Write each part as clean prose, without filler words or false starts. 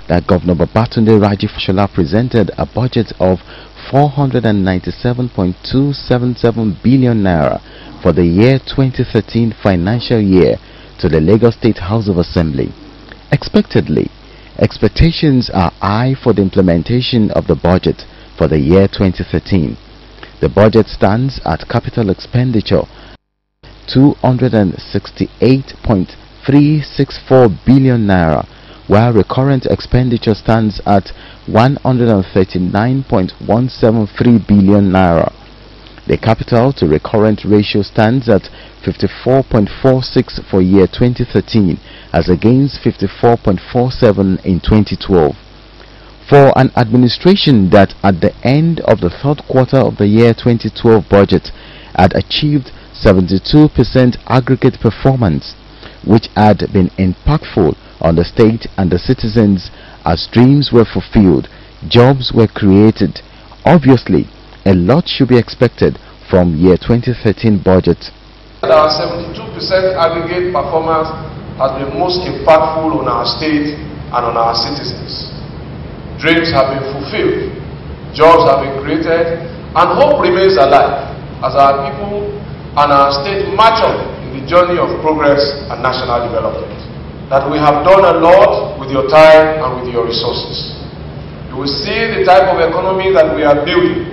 that Governor Babatunde Raji Fashola presented a budget of 497.277 billion naira for the year 2013 financial year to the Lagos State House of Assembly. Expectedly, expectations are high for the implementation of the budget for the year 2013. The budget stands at capital expenditure 268.364 billion naira, while recurrent expenditure stands at 139.173 billion naira. The capital to recurrent ratio stands at 54.46 for year 2013 as against 54.47 in 2012. For an administration that at the end of the third quarter of the year 2012 budget had achieved 72% aggregate performance, which had been impactful on the state and the citizens as dreams were fulfilled, jobs were created. Obviously, a lot should be expected from year 2013 budget. Our 72% aggregate performance has been most impactful on our state and on our citizens. Dreams have been fulfilled, jobs have been created, and hope remains alive as our people and our state march on in the journey of progress and national development. That we have done a lot with your time and with your resources. You will see the type of economy that we are building,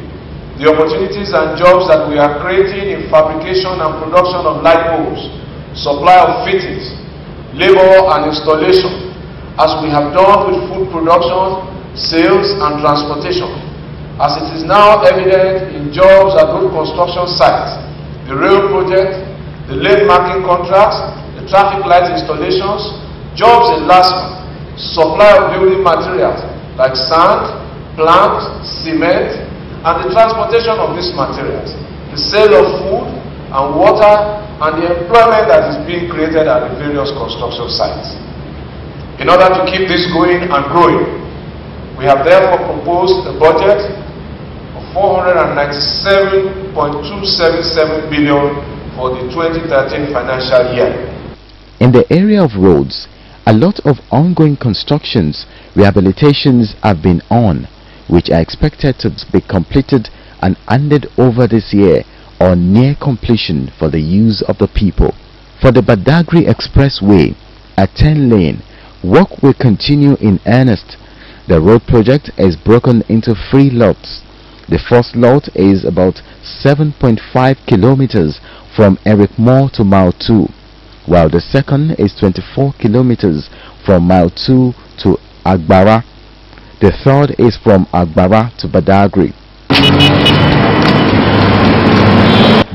the opportunities and jobs that we are creating in fabrication and production of light poles, supply of fittings, labor and installation, as we have done with food production, sales and transportation, as it is now evident in jobs at road construction sites, the rail project, the lane marking contracts, the traffic light installations, jobs in LASMA, supply of building materials like sand, planks, cement, and the transportation of these materials, the sale of food and water, and the employment that is being created at the various construction sites. In order to keep this going and growing, we have therefore proposed a budget of 497.277 billion for the 2013 financial year. In the area of roads, a lot of ongoing constructions, rehabilitations have been on, which are expected to be completed and handed over this year or near completion for the use of the people. For the Badagry Expressway, a 10-lane, work will continue in earnest. The road project is broken into 3 lots. The first lot is about 7.5 kilometers from Eric Moore to Mile 2, while the second is 24 kilometers from Mile 2 to Agbara. The third is from Agbara to Badagry.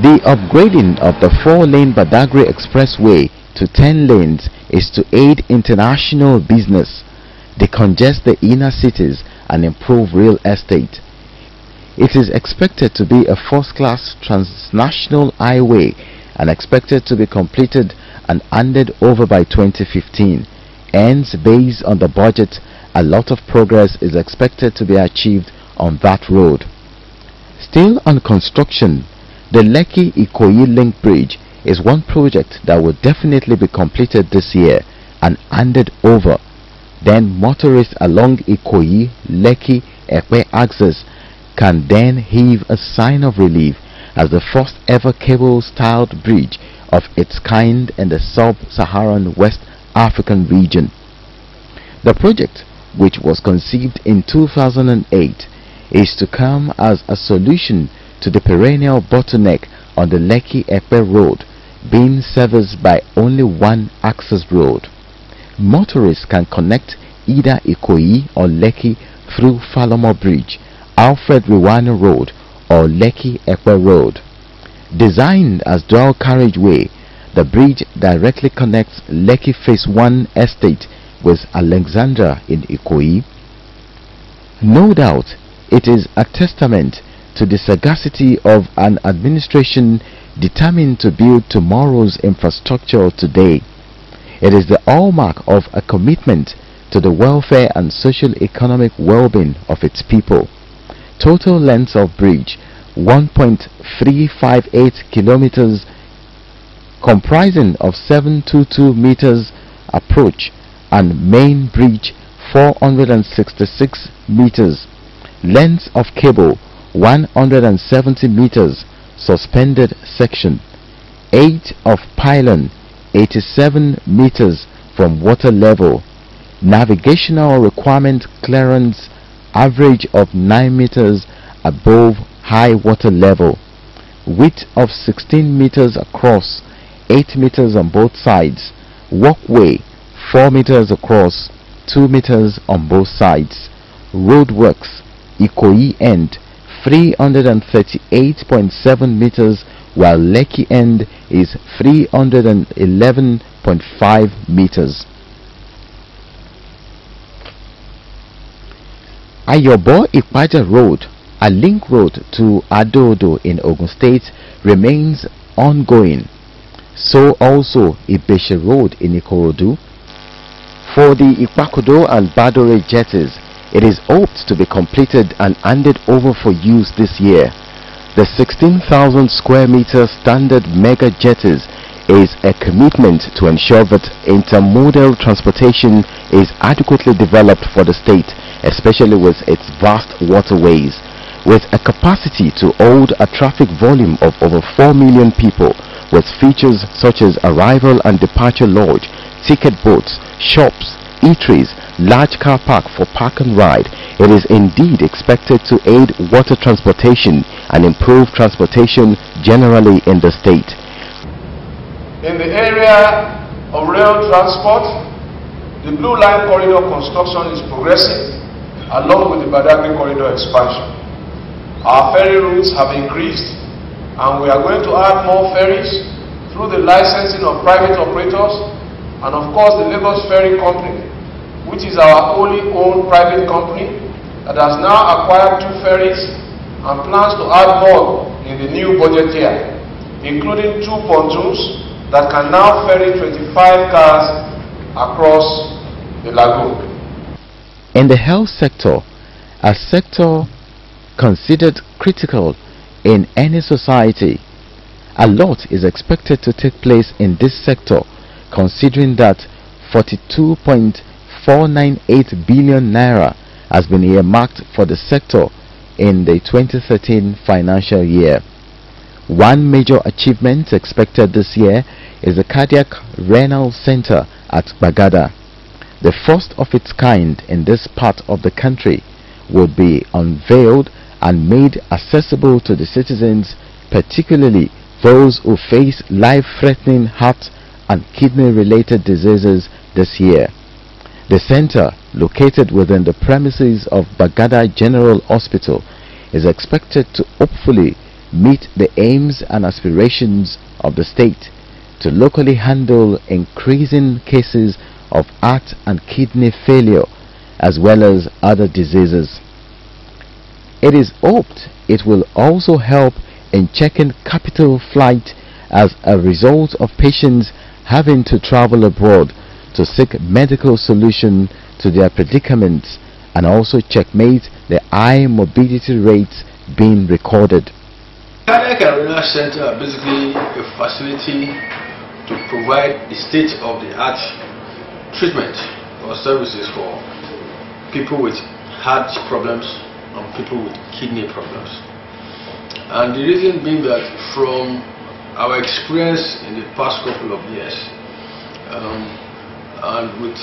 The upgrading of the 4-lane Badagry Expressway to 10 lanes is to aid international business, decongest the inner cities and improve real estate. It is expected to be a first-class transnational highway and expected to be completed and handed over by 2015. Hence, based on the budget, a lot of progress is expected to be achieved on that road. Still on construction, the Lekki-Ikoyi Link Bridge is one project that will definitely be completed this year and handed over. Then motorists along Ikoyi-Lekki-Epe axis can then heave a sign of relief as the first ever cable-styled bridge of its kind in the sub-Saharan West African region. The project, which was conceived in 2008, is to come as a solution to the perennial bottleneck on the Lekki-Epe road, being serviced by only one access road. Motorists can connect either Ikoyi or Lekki through Falomo Bridge, Alfred Riwano Road or Lekki-Epe Road. Designed as dual carriageway, the bridge directly connects Lekki Phase 1 estate with Alexandra in Ikoyi. No doubt, it is a testament to the sagacity of an administration determined to build tomorrow's infrastructure today. It is the hallmark of a commitment to the welfare and socio-economic well-being of its people. Total length of bridge 1.358 kilometers, comprising of 722 meters approach and main bridge 466 meters. Length of cable 170 meters. Suspended section. 8 of pylon 87 meters from water level. Navigational requirement clearance average of 9 meters above high water level. Width of 16 meters across, 8 meters on both sides. Walkway 4 meters across, 2 meters on both sides. Roadworks Ikoyi end 338.7 meters, while Lekki end is 311.5 meters. Ayobo Ipaja Road, a link road to Adodo in Ogun State, remains ongoing. So also Ibeshe Road in Ikorodu. For the Ipakodo and Badore jetties, it is hoped to be completed and handed over for use this year. The 16,000 square meter standard mega jetties is a commitment to ensure that intermodal transportation is adequately developed for the state, especially with its vast waterways. With a capacity to hold a traffic volume of over 4 million people, with features such as arrival and departure lodge, ticket booths, shops, eateries, large car park for park and ride, it is indeed expected to aid water transportation and improve transportation generally in the state. In the area of rail transport, the Blue Line Corridor construction is progressing along with the Badagry Corridor expansion. Our ferry routes have increased, and we are going to add more ferries through the licensing of private operators and of course the Lagos Ferry Company, which is our wholly owned private company that has now acquired 2 ferries and plans to add more in the new budget year, including 2 pontoons that can now ferry 25 cars across the lagoon. In the health sector, a sector considered critical in any society, a lot is expected to take place in this sector, considering that 42.498 billion naira has been earmarked for the sector in the 2013 financial year. One major achievement expected this year is the Cardiac Renal Center at Bagada. The first of its kind in this part of the country will be unveiled and made accessible to the citizens, particularly those who face life-threatening heart and kidney-related diseases this year. The center, located within the premises of Bagada General Hospital, is expected to hopefully meet the aims and aspirations of the state to locally handle increasing cases of heart and kidney failure as well as other diseases. It is hoped it will also help in checking capital flight as a result of patients having to travel abroad to seek medical solution to their predicaments, and also checkmate the high morbidity rates being recorded. Cardiac and Renal Center are basically a facility to provide the state-of-the-art treatment or services for people with heart problems and people with kidney problems. And the reason being that from our experience in the past couple of years, and with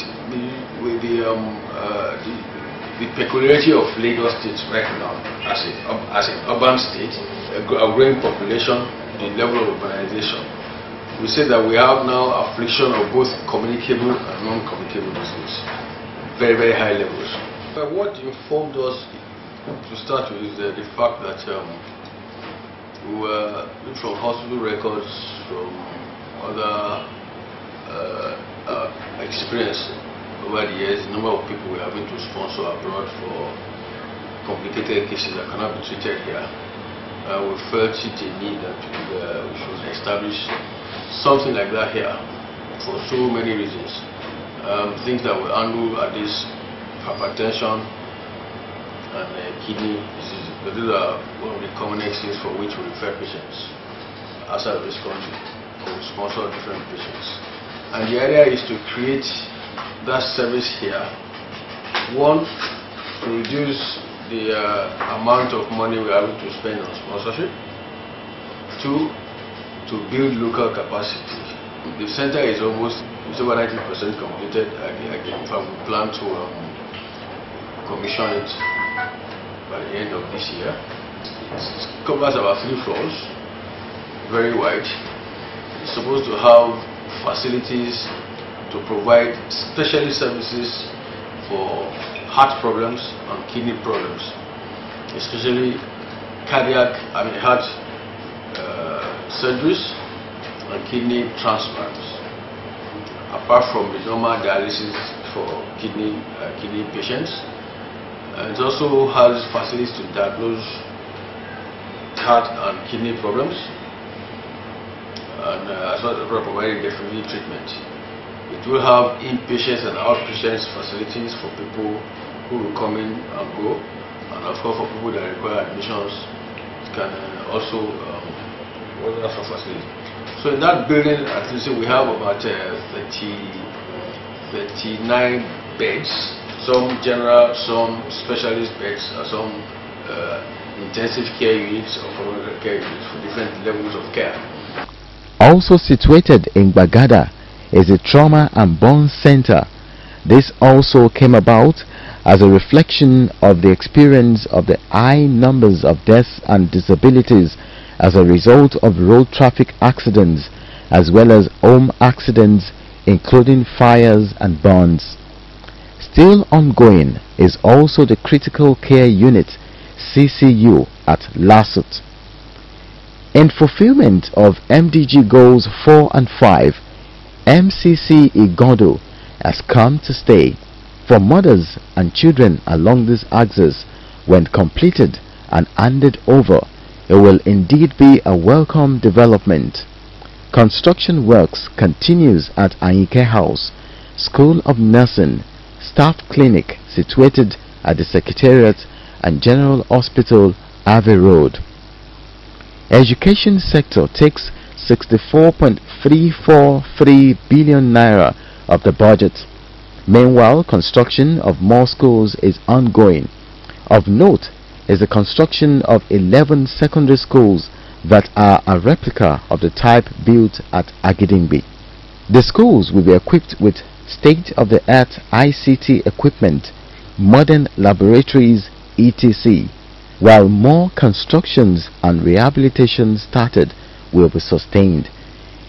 the peculiarity of Lagos State right now as an urban state, a growing population, the level of urbanization, we say that we have now affliction of both communicable and non-communicable disease, very, very high levels. But what informed us to start with is the fact that we were from hospital records, from other experience over the years, the number of people we are having to sponsor abroad for complicated cases that cannot be treated here. We felt it a need that we should establish something like that here for so many reasons. Things that will handle at least hypertension and kidney disease. Those are one of the commonest things for which we refer patients outside of this country, or we sponsor different patients. And the idea is to create that service here One, to reduce the amount of money we are able to spend on sponsorship. Two, to build local capacity. The center is over 90% completed. Again, we plan to commission it by the end of this year. It covers about 3 floors, very wide. It's supposed to have facilities to provide specialist services for heart problems and kidney problems, especially heart surgeries and kidney transplants, apart from the normal dialysis for kidney patients. It also has facilities to diagnose heart and kidney problems, and as well as providing referee treatment. It will have inpatients and outpatients facilities for people who will come in and go, and of course for people that require admissions, it can also ask for facilities. So in that building, at least we have about 39 beds, some general, some specialist beds, some intensive care units or coronary care units for different levels of care. Also situated in Bagada is a trauma and burn center. This also came about as a reflection of the experience of the high numbers of deaths and disabilities as a result of road traffic accidents as well as home accidents, including fires and burns. Still ongoing is also the critical care unit CCU at Lasut. In fulfillment of MDG goals 4 and 5, MCC Igodo has come to stay. For mothers and children along this axis, when completed and handed over, it will indeed be a welcome development. Construction works continues at Anyike House, School of Nursing, Staff Clinic situated at the Secretariat and General Hospital, Ave Road. Education sector takes 64.343 billion naira of the budget. Meanwhile, construction of more schools is ongoing. Of note is the construction of 11 secondary schools that are a replica of the type built at Agidingbi. The schools will be equipped with state-of-the-art ICT equipment, modern laboratories, etc., while more constructions and rehabilitation started will be sustained.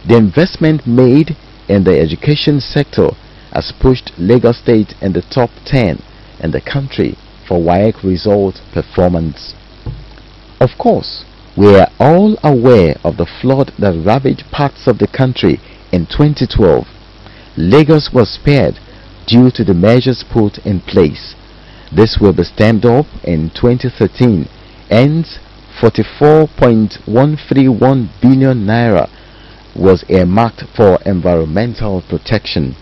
The investment made in the education sector has pushed Lagos State in the top 10 in the country for WAEC result performance. Of course, we are all aware of the flood that ravaged parts of the country in 2012. Lagos was spared due to the measures put in place. This will be stemmed up in 2013, hence 44.131 billion naira was earmarked for environmental protection.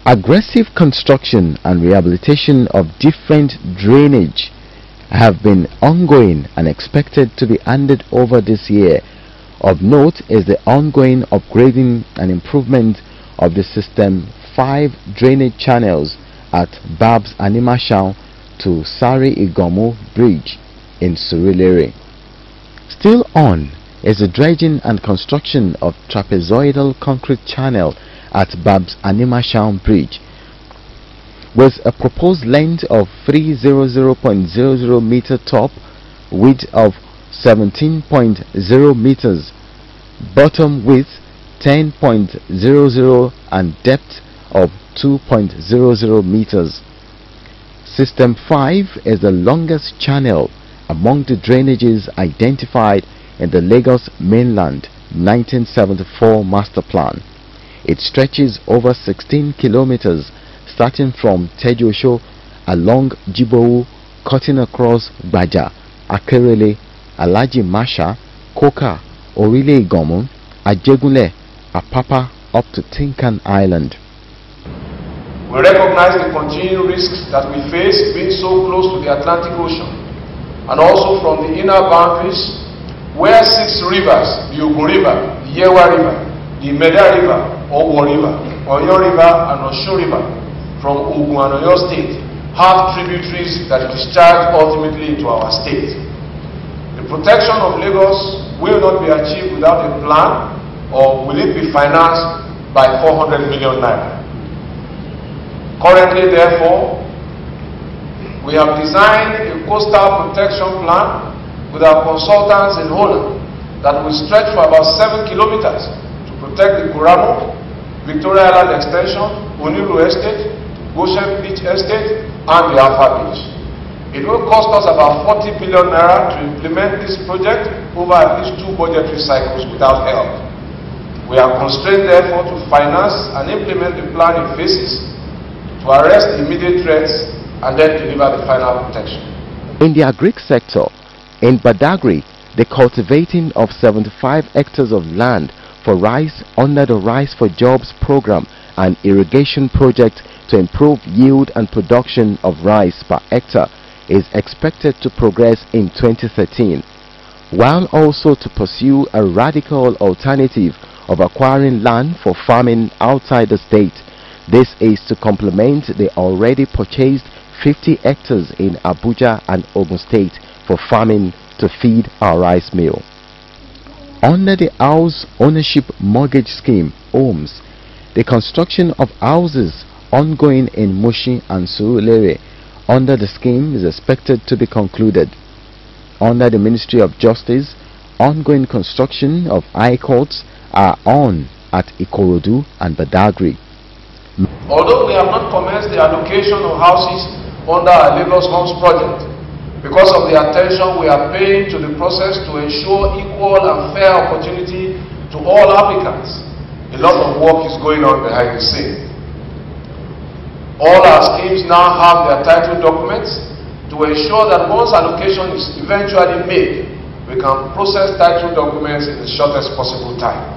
Aggressive construction and rehabilitation of different drainage have been ongoing and expected to be handed over this year. Of note is the ongoing upgrading and improvement of the System 5 drainage channels at Babs Animashaun to Sari Igomo Bridge in Surulere. Still on is the dredging and construction of trapezoidal concrete channel at Babs Animashaun Bridge, with a proposed length of 300.00 meter top, width of 17.0 meters, bottom width 10.00 and depth of 2.00 meters. System 5 is the longest channel among the drainages identified in the Lagos Mainland 1974 Master Plan. It stretches over 16 kilometers starting from Tejosho along Jibowu, cutting across Gbaja, Akerele, Alaji Masha, Koka, Orile Igomu, Ajegunle, Apapa up to Tinkan Island. We recognize the continuing risks that we face being so close to the Atlantic Ocean and also from the inner boundaries where 6 rivers, the Ogun River, the Yewa River, the Meda River, Owo River, Oyo River and Osun River from Ogun and Oyo State have tributaries that discharge ultimately into our state. The protection of Lagos will not be achieved without a plan, or will it be financed by 400 million naira. Currently, therefore, we have designed a coastal protection plan with our consultants in Holland that will stretch for about 7 kilometers to protect the Kuramo, Victoria Island Extension, Oniru Estate, Goshen Beach Estate, and the Alpha Beach. It will cost us about 40 billion naira to implement this project over at least 2 budgetary cycles without help. We are constrained, therefore, to finance and implement the plan in phases to arrest the immediate threats and then deliver the final protection. In the agric sector, in Badagry, the cultivating of 75 hectares of land for rice under the Rice for Jobs program and irrigation project to improve yield and production of rice per hectare is expected to progress in 2013, while also to pursue a radical alternative of acquiring land for farming outside the state. This is to complement the already purchased 50 hectares in Abuja and Ogun State for farming to feed our rice mill. Under the House Ownership Mortgage Scheme, OHMS, the construction of houses ongoing in Mushin and Surulere under the scheme is expected to be concluded. Under the Ministry of Justice, ongoing construction of high courts are on at Ikorodu and Badagry. Although we have not commenced the allocation of houses under our Lagos Homes project, because of the attention we are paying to the process to ensure equal and fair opportunity to all applicants, a lot of work is going on behind the scenes. All our schemes now have their title documents to ensure that once allocation is eventually made, we can process title documents in the shortest possible time.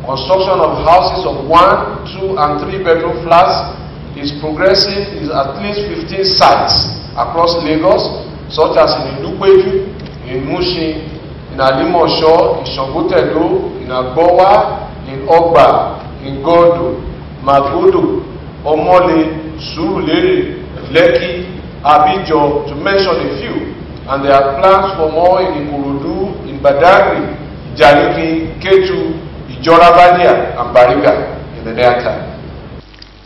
Construction of houses of 1, 2, and 3 bedroom flats is progressing in at least 15 sites across Lagos, such as in Ilukweju, in Mushin, in Alimosho, in Sangotedo, in Agbowa, in Ogba, in Gondo, Magodo, Omole, Surulere, Lekki, Abijo, to mention a few. And there are plans for more in Ikorodu, in Badagry, Jaliki, Ketu, Ijorabadia, and Bariga in the near time.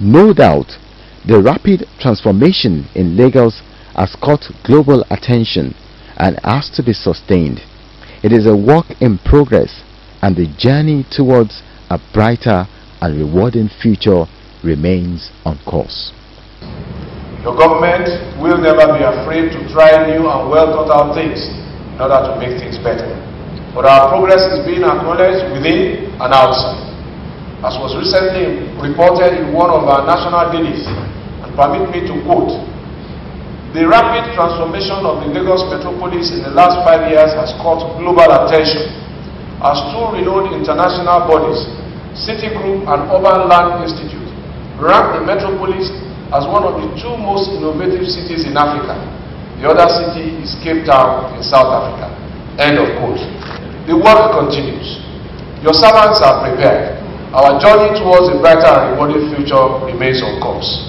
No doubt, the rapid transformation in Lagos has caught global attention and has to be sustained. It is a work in progress, and the journey towards a brighter and rewarding future remains on course. Your government will never be afraid to try new and well thought out things in order to make things better. But our progress is being acknowledged within and outside. As was recently reported in one of our national dailies, and permit me to quote, "The rapid transformation of the Lagos metropolis in the last 5 years has caught global attention, as 2 renowned international bodies, Citigroup and Urban Land Institute, rank the metropolis as one of the 2 most innovative cities in Africa. The other city is Cape Town in South Africa." End of quote. The work continues. Your servants are prepared. Our journey towards a brighter and rewarding future remains on course.